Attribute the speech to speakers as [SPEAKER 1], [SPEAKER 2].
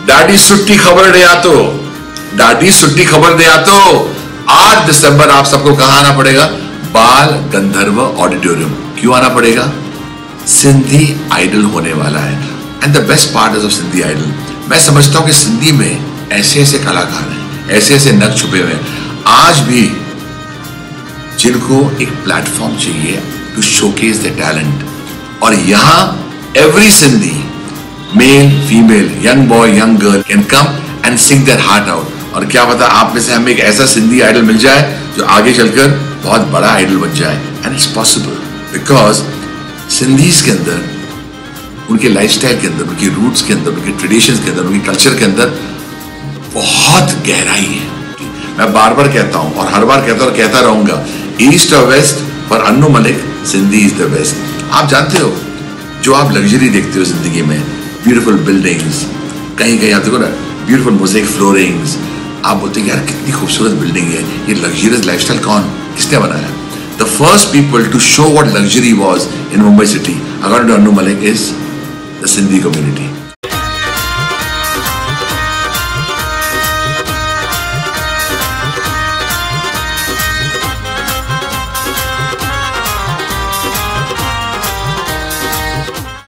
[SPEAKER 1] Daddy सुट्टी खबर दे आ तो, डाडी सुट्टी खबर दे आ तो 8 दिसंबर आप सबको कहां आना पड़ेगा? बाल गंधर्व ऑडिटोरियम। क्यों आना पड़ेगा? सिंधी आइडल होने वाला है। And the best part is of Sindhi idol, मैं समझता हूं कि सिंधी में ऐसे ऐसे कलाकार हैं, ऐसे ऐसे नग छुपे हुए हैं आज भी, जिनको एक प्लेटफॉर्म चाहिए टू शोकेस द टैलेंट। और यहां every Sindhi, male female, young boy young girl can come and Singh their heart out. और क्या पता आप में से हमें एक ऐसा सिंधी आइडल मिल जाए जो आगे चलकर बहुत बड़ा आइडल बन जाए। And it's possible because Sindhis के अंदर, उनके लाइफस्टाइल के अंदर, उनकी रूट्स के अंदर, उनके ट्रेडिशंस के अंदर, उनके कल्चर के अंदर बहुत गहराई है। मैं बार बार कहता हूं और हर बार कहता और कहता रहूंगा, ईस्ट और west for Annu Malik, Sindhi is the best. आप जानते हो, जो आप लग्जरी देखते हो जिंदगी में, ब्यूटीफुल बिल्डिंग्स, कहीं कहीं आप देखो ना ब्यूटीफुल मोज़ेक फ्लोरिंग्स, आप बोलते हैं यार कितनी खूबसूरत बिल्डिंग है, ये लग्जरियस लाइफस्टाइल किसने बनाया? The first people to show what luxury was in Mumbai city, according to Annu Malik, is the Sindhi community.